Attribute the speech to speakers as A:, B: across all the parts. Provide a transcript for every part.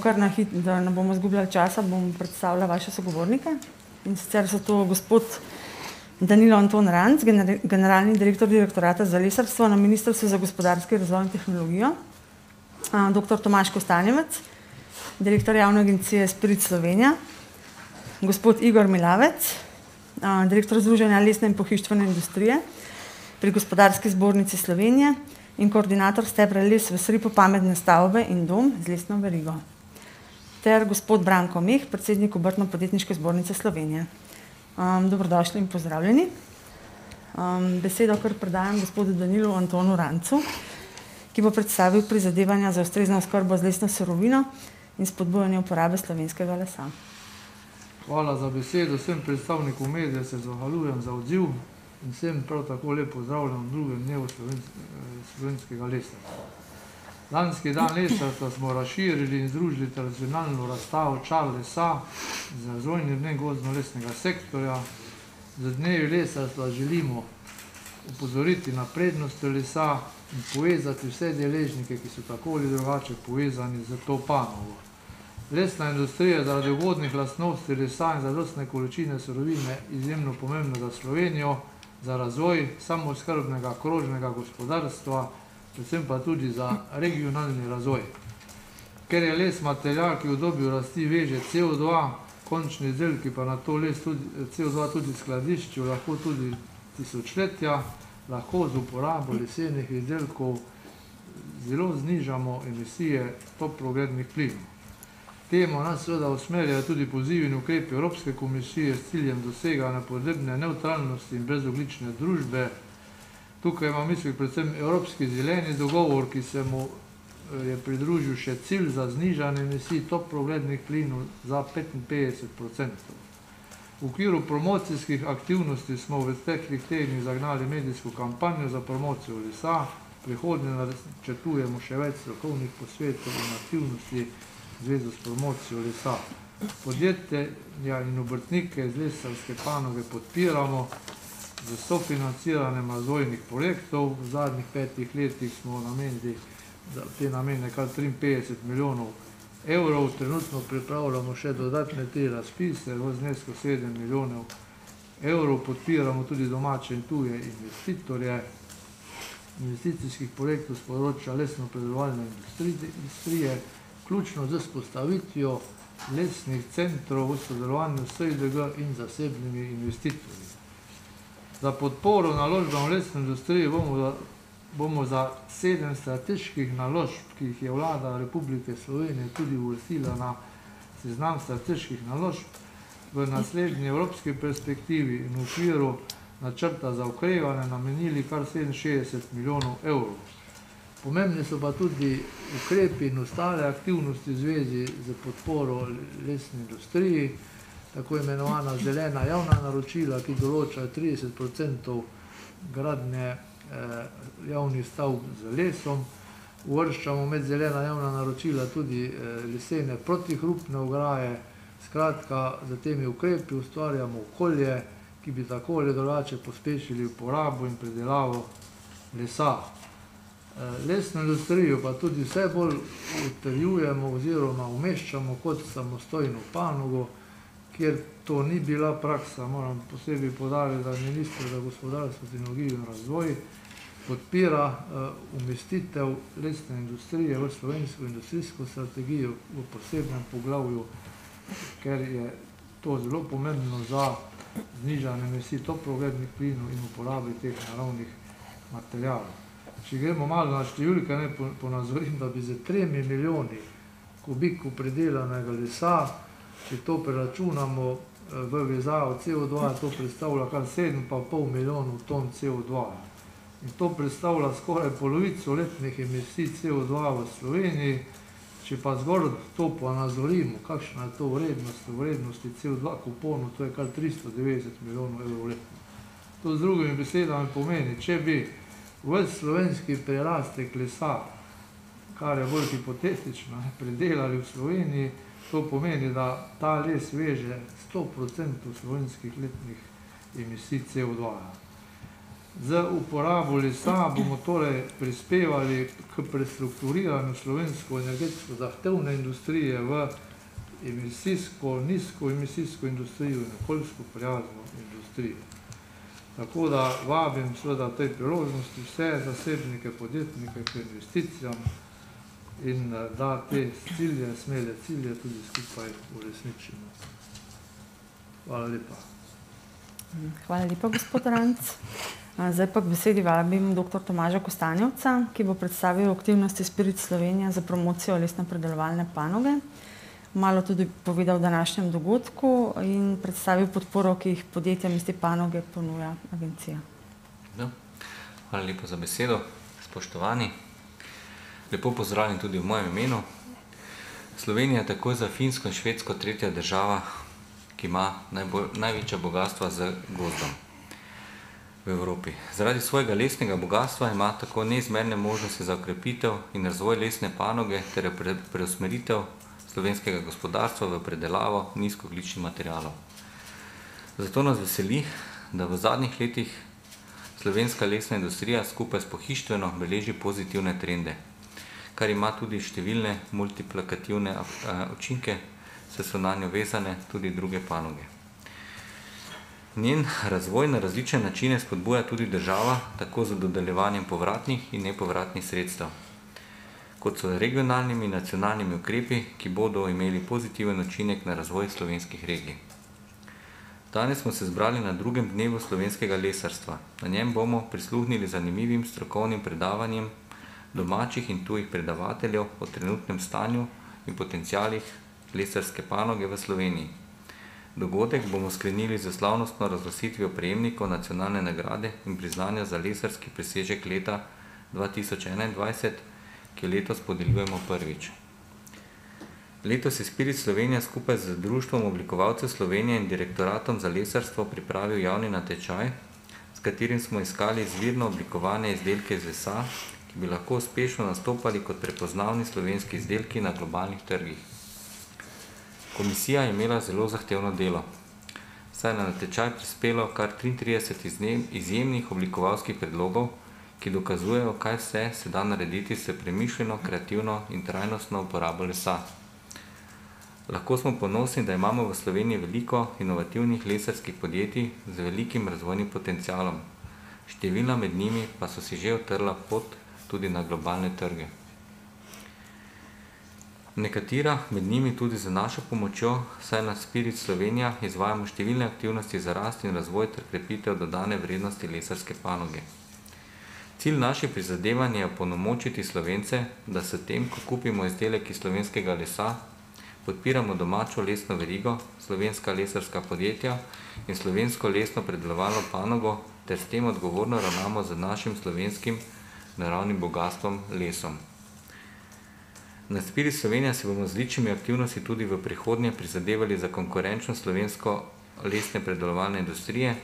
A: kar na hitro, da ne bomo izgubljali časa, bom predstavila vaše sogovornike. In sicer so to gospod Danilo Anton Ranc, generalni direktor Direktorata za lesarstvo na Ministrstvu za gospodarski razvoj in tehnologijo, dr. Tomaž Kostanjevec, direktor javne agencije Spirit Slovenija, gospod Igor Milavec, direktor Združenja lesne in pohištvene industrije pri Gospodarski zbornici Slovenije in koordinator stebra Les v SRIP-u Pametne stavbe in dom z lesno verigo. Ter gospod Branko Meh, predsednik Obrtno-podjetniške zbornice Slovenije. Dobrodošli in pozdravljeni. Besedo kar predajam gospodu Danilu Antonu Rancu, ki bo predstavil prizadevanja za ustrezno oskrbo z lesno surovino in spodbujanje uporabe slovenskega lesa.
B: Hvala za besedo. Vsem predstavnikom medija se zahvaljujem za odziv in vsem prav tako lepo pozdravljam v drugem dnevu slovenskega lesa. Lanski dan lesarstva smo razširili in združili tradicionalno razstavo Čar lesa z razvojnim dnem gozdno-lesnega sektorja. Z dnevi lesarstva želimo opozoriti na prednosti lesa in povezati vse deležnike, ki so tako ali drugače povezani z to panogo. Lesna industrija je zaradi ugodnih lastnosti lesa in zadostne količine surovine izjemno pomembna za Slovenijo, za razvoj samooskrbnega krožnega gospodarstva, predvsem pa tudi za regionalni razvoj. Ker je les material, ki v obdobju rasti veže CO2, končni izdelki pa na to les CO2 tudi skladiščijo, lahko tudi tisočletja, lahko z uporabo lesenih izdelkov zelo znižamo emisije toplogrednih plinov. Temu nas seveda usmerjajo tudi pozivi in ukrepi Evropske komisije s ciljem doseganja podnebne nevtralnosti in brezogljične družbe. Tukaj imam v mislih predvsem Evropski zeleni dogovor, ki se mu je pridružil še cilj za znižanje emisij toplogrednih plinov za 55%. V okviru promocijskih aktivnosti smo v preteklih tednih zagnali medijsko kampanjo za promocijo lesa. Prihodnje načrtujemo še več strokovnih posvetov in aktivnosti v zvezi s promocijo lesa. Podjetja in obrtnike iz lesarske panoge podpiramo z sofinanciranjem razvojnih projektov. V zadnjih 5 letih smo namenili za te namene kar 53 milijonov evrov. Trenutno pripravljamo še dodatne 3 razpise v znesku 7 milijonov evrov. Podpiramo tudi domače in tuje investitorje. Investicijskih projektov s področja lesno-predelovalne industrije, vključno z vzpostavitvijo lesnih centrov v sodelovanju s SiDG in zasebnimi investitorji. Za podporo naložbam v lesno industrijo bomo za 7 strateških naložb, ki jih je vlada Republike Slovenije tudi uvrstila na seznam strateških naložb, v naslednji evropski perspektivi in v okviru načrta za okrevanje namenili kar 67 milijonov evrov. Pomembni so pa tudi ukrepi in ostale aktivnosti v zvezi z podporo lesni industriji, tako imenovana zelena javna naročila, ki določajo 30% gradnje javnih stavb z lesom. Uvrščamo med zelena javna naročila tudi lesene protihrupne ograje. Skratka, za temi ukrepi ustvarjamo okolje, ki bi tako ali drugače pospešili uporabo in predelavo lesa. Lesno industrijo pa tudi vse bolj utrjujemo oziroma umeščamo kot samostojno panogo, kjer to ni bila praksa. Moram posebej poudariti, da minister za gospodarstvo, tehnologijo in razvoj podpira umestitev lesne industrije v slovensko industrijsko strategijo v posebnem poglavju, ker je to zelo pomembno za znižanje emisij toplogrednih plinov in uporabe teh naravnih materialov. Če gremo malo na številke, naj ponazorim, da bi z 3 milijoni kubikov predelanega lesa, če to preračunamo v vezavo CO2, to predstavlja kar 7,5 milijonov ton CO2. In to predstavlja skoraj polovico letnih emisij CO2 v Sloveniji. Če pa zgolj to ponazorimo, kakšna je to vrednost, vrednosti CO2 kuponov, to je kar 390 milijonov evrov letno. To z drugimi besedami pomeni, če bi ves slovenski prerastek lesa, kar je bolj hipotetično, predelali v Sloveniji, to pomeni, da ta les veže 100% slovenskih letnih emisij CO2. Z uporabo lesa bomo torej prispevali k prestrukturiranju slovensko-energetsko zahtevne industrije v emisijsko, nizkoemisijsko industrijo in okoljsko prijazno industrijo. Tako da vabim seveda tej priložnosti vse zasebnike, podjetnike k investicijam in da te cilje, smele cilje tudi skupaj uresničimo. Hvala lepa.
A: Hvala lepa, gospod Ranc. Zdaj pa k besedi vabim dr. Tomaža Kostanjevca, ki bo predstavil aktivnosti Spirit Slovenija za promocijo lesno-predelovalne panoge. Malo tudi povedal o današnjem dogodku in predstavil podporo, ki jih podjetjem iz te panoge ponuja agencija.
C: Hvala lepa za besedo, spoštovani. Lepo pozdravljeni tudi v mojem imenu. Slovenija je takoj za Finsko in Švedsko tretja država, ki ima največja bogatstva z gozdom v Evropi. Zaradi svojega lesnega bogatstva ima tako neizmerne možnosti za okrepitev in razvoj lesne panoge ter preusmeritev slovenskega gospodarstva v predelavo nizkoogljičnih materialov. Zato nas veseli, da v zadnjih letih slovenska lesna industrija skupaj s pohištveno beleži pozitivne trende, kar ima tudi številne multiplikativne učinke, saj so na njo vezane tudi druge panoge. Njen razvoj na različne načine spodbuja tudi država, tako z dodeljevanjem povratnih in nepovratnih sredstev, kot so regionalnimi in nacionalnimi ukrepi, ki bodo imeli pozitiven učinek na razvoj slovenskih regij. Danes smo se zbrali na drugem dnevu slovenskega lesarstva. Na njem bomo prisluhnili zanimivim strokovnim predavanjem domačih in tujih predavateljev o trenutnem stanju in potencialih lesarske panoge v Sloveniji. Dogodek bomo sklenili z slavnostno razglasitvijo prejemnikov nacionalne nagrade in priznanja za lesarski presežek leta 2021, ki letos podeljujemo prvič. Letos je Spirit Slovenija skupaj z Društvom oblikovalcev Slovenije in Direktoratom za lesarstvo pripravil javni natečaj, s katerim smo iskali izvirno oblikovane izdelke iz lesa, ki bi lahko uspešno nastopali kot prepoznavni slovenski izdelki na globalnih trgih. Komisija je imela zelo zahtevno delo, saj je na natečaj prispelo kar 33 izjemnih oblikovalskih predlogov, ki dokazujejo, kaj vse se da narediti s premišljeno, kreativno in trajnostno uporabo lesa. Lahko smo ponosni, da imamo v Sloveniji veliko inovativnih lesarskih podjetij z velikim razvojnim potencialom. Številna med njimi pa so si že utrla pot tudi na globalne trge. Nekatera med njimi tudi za našo pomočjo, saj na Spirit Slovenija izvajamo številne aktivnosti za rast in razvoj ter krepitev dodane vrednosti lesarske panoge. Cilj naših prizadevanj je opolnomočiti Slovence, da s tem, ko kupimo izdelek iz slovenskega lesa, podpiramo domačo lesno verigo, slovenska lesarska podjetja in slovensko lesno predelovalno panogo ter s tem odgovorno ravnamo z našim slovenskim naravnim bogastvom lesom. Na Spirit Slovenija si bomo z ličnimi aktivnosti tudi v prihodnje prizadevali za konkurenčnost slovensko lesne predelovalne industrije.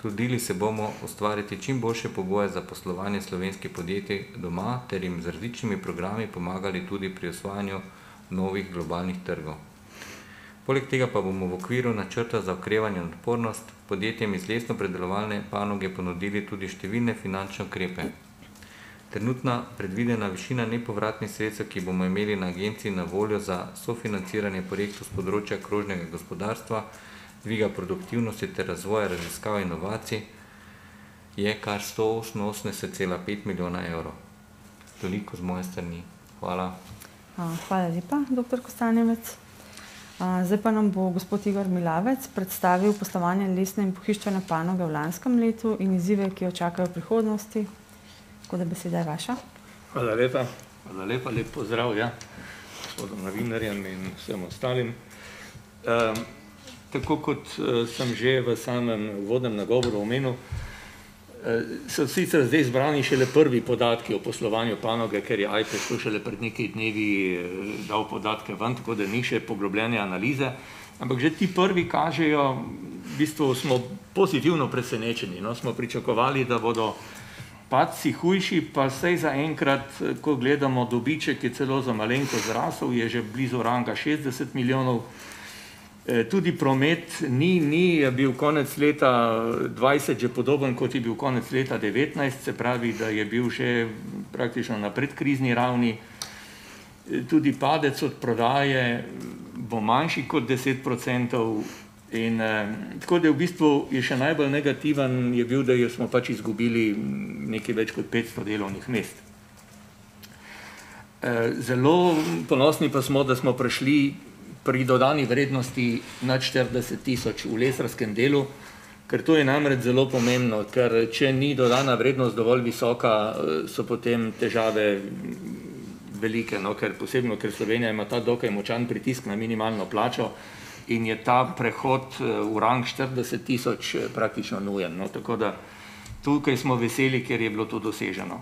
C: Trudili se bomo ustvariti čim boljše pogoje za poslovanje slovenskih podjetij doma ter jim z različnimi programi pomagali tudi pri osvajanju novih globalnih trgov. Poleg tega pa bomo v okviru načrta za okrevanje in odpornost podjetjem iz lesno-predelovalne panoge ponudili tudi številne finančne ukrepe. Trenutna predvidena višina nepovratnih sredstev, ki bomo imeli na agenciji na voljo za sofinanciranje projektov s področja krožnega gospodarstva, dviga produktivnosti ter razvoja raziskav in inovacij, je kar 188,5 milijona evrov. Toliko z moje strani. Hvala.
A: Hvala lepa, dr. Kostanjevec. Zdaj pa nam bo gospod Igor Milavec predstavil poslovanje lesne in pohištvene panoge v lanskem letu in izzive, ki jo čakajo v prihodnosti. Tako da beseda je vaša.
D: Hvala lepa. Hvala lepa, lep pozdrav, gospodom novinarjem in vsem ostalim. Tako kot sem že v samem uvodnem nagovoru omenil, so sicer zdaj zbrani šele prvi podatki o poslovanju panoge, ker je AJPES to šele pred nekaj dnevi dal podatke ven, tako da ni še poglobljene analize, ampak že ti prvi kažejo, v bistvu smo pozitivno presenečeni, smo pričakovali, da bodo padci hujši, pa saj zaenkrat, ko gledamo dobiček, je celo za malenko zrasel, je že blizu ranga 60 milijonov, Tudi promet ni bil konec leta 20 že podoben, kot je bil konec leta 19, se pravi, da je bil že praktično na predkrizni ravni. Tudi padec od prodaje bo manjši kot 10%, in tako da v bistvu je še najbolj negativen je bil, da smo pač izgubili nekaj več kot 500 delovnih mest. Zelo ponosni pa smo, da smo prišli pri dodani vrednosti nad 40 000 v lesarskem delu, ker to je namreč zelo pomembno, ker če ni dodana vrednost dovolj visoka, so potem težave velike, no, ker Slovenija ima ta dokaj močan pritisk na minimalno plačo in je ta prehod v rang 40 000 praktično nujen. No, tako da tukaj smo veseli, ker je bilo to doseženo.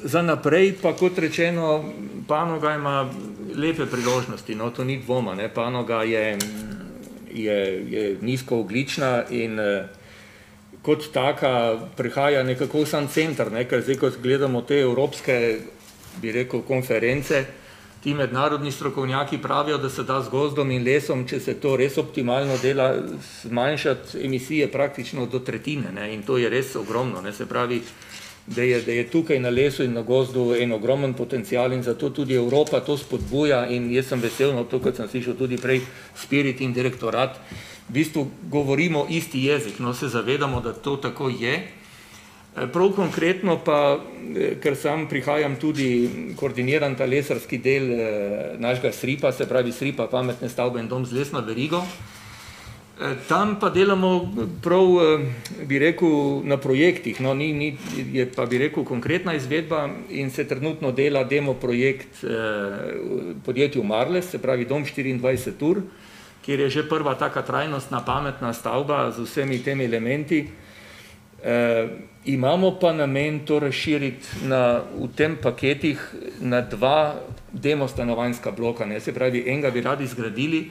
D: Za naprej pa, kot rečeno, panoga ima lepe priložnosti, no, to ni dvoma, ne. Panoga je nizkoogljična in kot taka prihaja nekako v sam center, ne, ker zdaj, ko gledamo te evropske, bi rekel, konference, ti mednarodni strokovnjaki pravijo, da se da z gozdom in lesom, če se to res optimalno dela, zmanjšati emisije praktično do tretjine, ne, in to je res ogromno, ne, se pravi, da je tukaj na lesu in na gozdu en ogromen potencial in zato tudi Evropa to spodbuja in jaz sem vesel, no, to, kot sem slišal tudi prej, Spirit in direktorat, v bistvu govorimo isti jezik, no, se zavedamo, da to tako je. Prav konkretno pa, ker sam prihajam tudi, koordiniran ta lesarski del našega SRIP-a, se pravi SRIP-a, pametne stavbe in dom z lesno verigo, tam pa delamo prav, bi rekel, na projektih, no, je pa, bi rekel, konkretna izvedba in se trenutno dela demo projekt podjetju Marles, se pravi dom 24 ur, kjer je že prva taka trajnostna pametna stavba z vsemi temi elementi. Imamo pa namen to razširiti v tem paketih na 2 demo stanovanjska bloka, ne, se pravi, enega bi radi zgradili,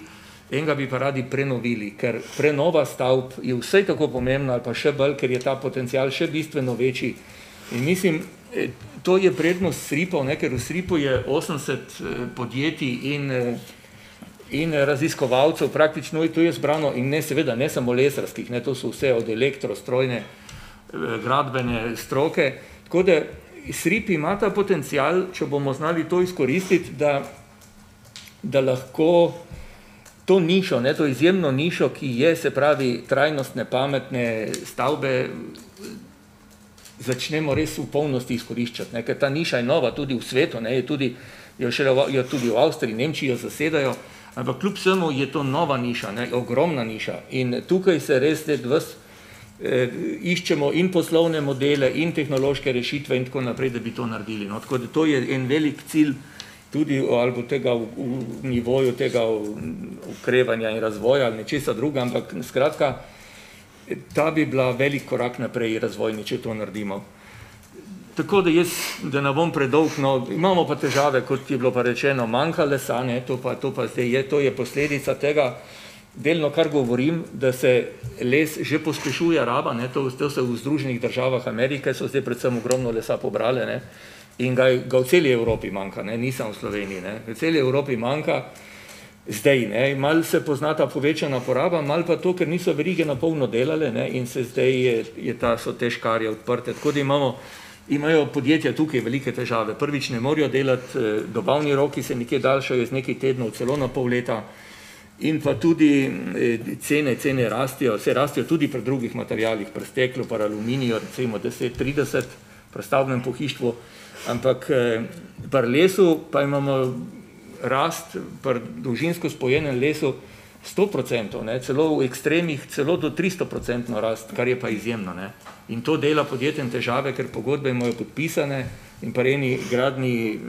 D: enega bi pa radi prenovili, ker prenova stavb je vsej tako pomembna ali pa še bolj, ker je ta potencial še bistveno večji. In mislim, to je prednost SRIP-ov, ne, ker v SRIP-u je 80 podjetij in raziskovalcev, praktično to je zbrano in ne, seveda, ne samo lesarskih, ne, to so vse od elektrostrojne, gradbene stroke, tako da SRIP ima ta potencial, če bomo znali to izkoristiti, da lahko to nišo, ne, to izjemno nišo, ki je, se pravi, trajnostne, pametne stavbe, začnemo res v polnosti izkoriščati, ne, ker ta niša je nova tudi v svetu, ne, jo tudi v Avstriji, Nemčiji jo zasedajo, ampak kljub vsemu je to nova niša, ne, ogromna niša in tukaj se res iščemo in poslovne modele in tehnološke rešitve in tako naprej, da bi to naredili. No, tako da to je en velik cilj tudi ali tega v nivoju tega ukrevanja in razvoja ali nečesa druga, ampak skratka, ta bi bila velik korak naprej razvojni, če to naredimo. Tako da jaz, da ne bom predolg, no, imamo pa težave, kot je bilo pa rečeno, manjka lesa, ne, to pa zdaj je, to je posledica tega, delno, kar govorim, da se les že pospešuje raba, ne, to se v Združenih državah Amerike so zdaj predvsem ogromno lesa pobrale, ne, in ga v celi Evropi manjka, ne, nisem v Sloveniji, ne, v celi Evropi manjka zdaj, ne, malo se pozna ta povečana poraba, malo pa to, ker niso verige na polno delale, ne, in se zdaj so te škarje odprte, tako da imajo podjetja tukaj velike težave. Prvič ne morajo delati, dobavni roki se nekje daljšajo iz nekaj tednov, celo na pol leta, in pa tudi cene rastijo, se rastijo tudi pri drugih materialih, pri steklu, pri aluminiju, recimo 10-30, pri stavbnem pohištvu, ampak pri lesu pa imamo rast, pri dolžinsko spojenem lesu 100%, ne, celo v ekstremih, celo do 300% rast, kar je pa izjemno, ne. In to dela podjetjem težave, ker pogodbe imajo podpisane in pri eni gradnji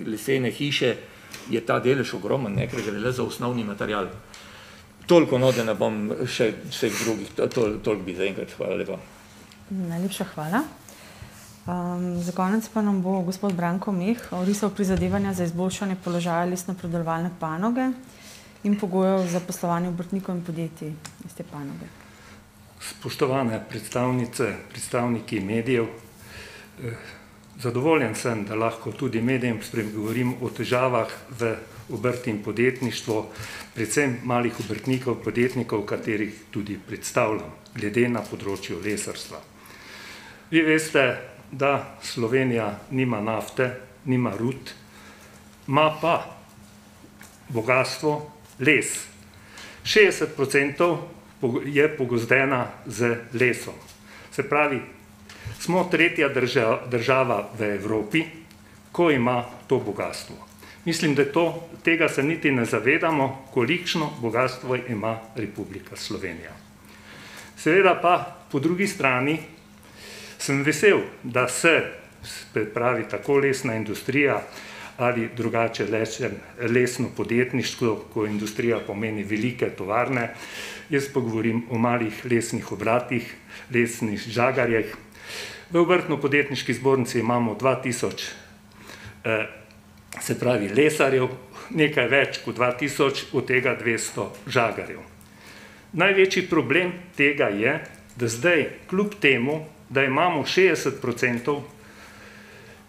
D: lesene hiše je ta delež ogromen, ne, ker gre le za osnovni material. Toliko, no, da ne bom še vseh drugih, toliko bi zaenkrat. Hvala lepa.
A: Najlepša hvala. Za konec pa nam bo gospod Branko Meh orisal prizadevanja za izboljšanje položaja lesnopredelovalne panoge in pogojev za poslovanje obrtnikov in podjetij iz te panoge.
E: Spoštovane predstavnice, predstavniki medijev, Zadovoljen sem, da lahko tudi medijem spregovorim o težavah v obrti in podjetništvu, predvsem malih obrtnikov, podjetnikov, katerih tudi predstavljam, glede na področju lesarstva. Vi veste, da Slovenija nima nafte, nima rud, ima pa bogatstvo les. 60% je pogozdena z lesom. Se pravi, smo tretja država v Evropi, ko ima to bogatstvo. Mislim, da tega se niti ne zavedamo, kolikšno bogatstvo ima Republika Slovenija. Seveda pa, po drugi strani, sem vesel, da se pravi tako lesna industrija ali drugače lesno podjetništvo, ko industrija pomeni velike tovarne. Jaz pa govorim o malih lesnih obratih, lesnih žagarjih. V Obrtno-podjetniški zbornici imamo 2000 se pravi lesarjev, nekaj več kot 2000, od tega 200 žagarjev. Največji problem tega je, da zdaj, kljub temu, da imamo 60%,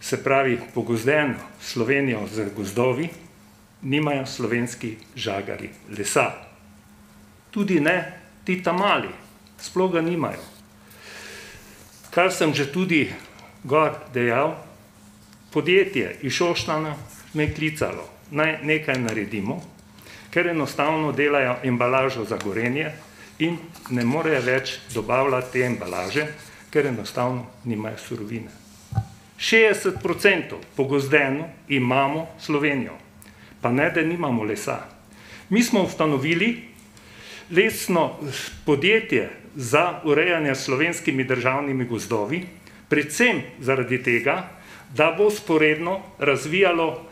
E: se pravi pogozdeno Slovenijo z gozdovi, nimajo slovenski žagari lesa. Tudi ne ti mali, sploh ga nimajo. Kar sem že tudi gor dejal, podjetje iz Šoštana me je klicalo, naj nekaj naredimo, ker enostavno delajo embalažo za Gorenje in ne morejo več dobavljati te embalaže, ker enostavno nimajo surovine. 60% pogozdeno imamo Slovenijo, pa ne, da nimamo lesa. Mi smo ustanovili lesno podjetje za urejanje slovenskimi državnimi gozdovi, predvsem zaradi tega, da bo sporedno razvijalo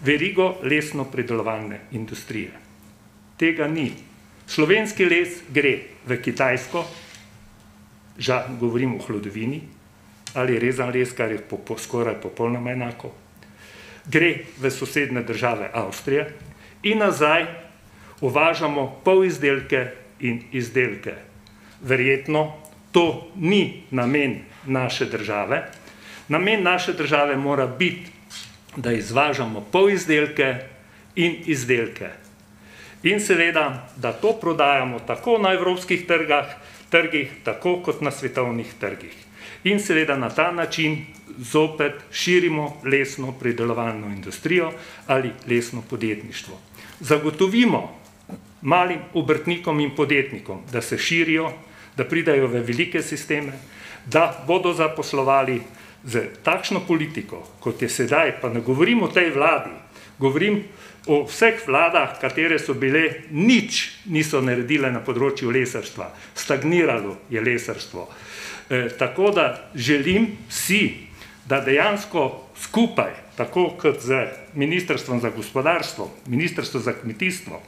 E: verigo lesno-predelovalne industrije. Tega ni. Slovenski les gre v Kitajsko, govorim o hlodovini, ali rezan les, kar je skoraj popolnoma enako, gre v sosednje države Avstrije in nazaj uvažamo polizdelke in izdelke. Verjetno to ni namen naše države. Namen naše države mora biti, da izvažamo polizdelke in izdelke. In seveda, da to prodajamo tako na evropskih trgih, tako kot na svetovnih trgih. In seveda na ta način zopet širimo lesno predelovalno industrijo ali lesno podjetništvo. Zagotovimo malim obrtnikom in podjetnikom, da se širijo, da pridajo v velike sisteme, da bodo zaposlovali z takšno politiko, kot je sedaj, pa ne govorim o tej vladi, govorim o vseh vladah, katere so bile, nič niso naredile na področju lesarstva, stagniralo je lesarstvo. Tako da želim si, da dejansko skupaj, tako kot z Ministrstvom za gospodarstvo, Ministrstvo za kmetijstvo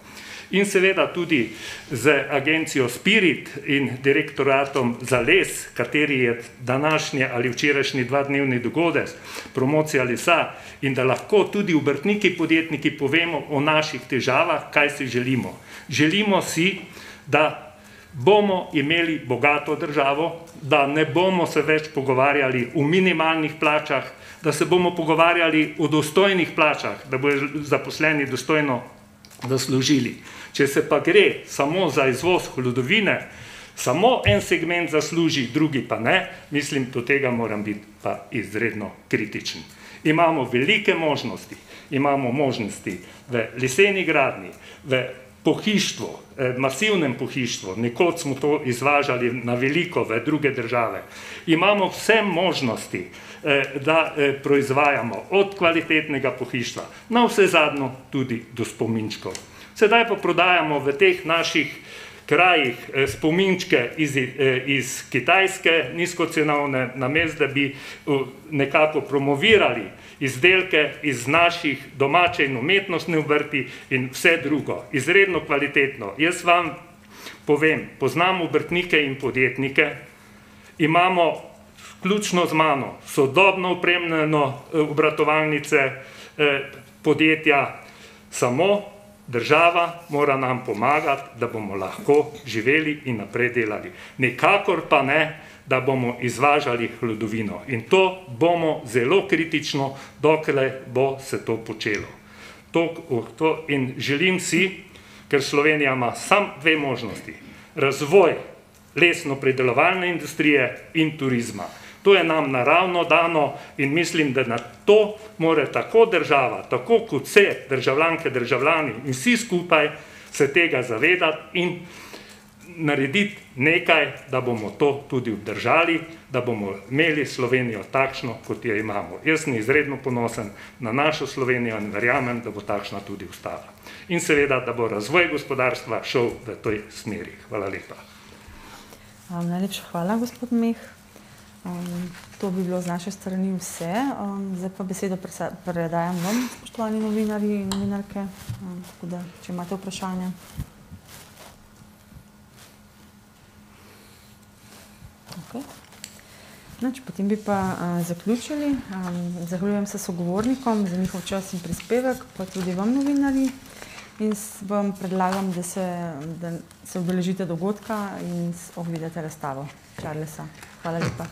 E: in seveda tudi z agencijo Spirit in direktoratom za les, kateri je današnji ali včerajšnji 2-dnevni dogodek, promocija lesa, in da lahko tudi obrtniki, podjetniki povemo o naših težavah, kaj si želimo. Želimo si, da bomo imeli bogato državo, da ne bomo se več pogovarjali o minimalnih plačah, da se bomo pogovarjali o dostojnih plačah, da bodo zaposleni dostojno zaslužili. Če se pa gre samo za izvoz hlodovine, samo en segment zasluži, drugi pa ne, mislim, do tega moram biti pa izredno kritičen. Imamo velike možnosti, imamo možnosti v leseni gradnji, v pohištvu, masivnem pohištvu, nekoč smo to izvažali na veliko v druge države. Imamo vse možnosti, da proizvajamo od kvalitetnega pohištva, na vse zadnjo tudi do spominčkov. Sedaj pa prodajamo v teh naših krajih spominčke iz Kitajske, nizkocenovne, namesto da bi nekako promovirali izdelke iz naših domače in umetnostne obrti in vse drugo, izredno kvalitetno. Jaz vam povem, poznam obrtnike in podjetnike, imamo vključno z mano sodobno opremljeno obratovalnice, podjetja, samo država mora nam pomagati, da bomo lahko živeli in naprej delali. Nikakor pa ne, da bomo izvažali hlodovino. In to bomo zelo kritično, dokler bo se to počelo. In želim si, ker Slovenija ima samo dve možnosti. Razvoj lesno-predelovalne industrije in turizma. To je nam naravno dano in mislim, da na to more tako država, tako kot vse državljanke, državljani in vsi skupaj se tega zavedati in narediti nekaj, da bomo to tudi obdržali, da bomo imeli Slovenijo takšno, kot jo imamo. Jaz sem izredno ponosen na našo Slovenijo in verjamem, da bo takšna tudi ostala. In seveda, da bo razvoj gospodarstva šel v toj smeri. Hvala lepa.
A: Najlepša hvala, gospod Meh. To bi bilo z naše strani vse. Zdaj pa besedo predajam vam, spoštovani novinarji in novinarke. Tako da, če imate vprašanja. Potem bi pa zaključili. Zahvaljujem se sogovornikom za njihov čas in prispevek, pa tudi vam, novinarji. In vam predlagam, da se udeležite dogodka in ogledate razstavo Charlesa. Hvala lepa.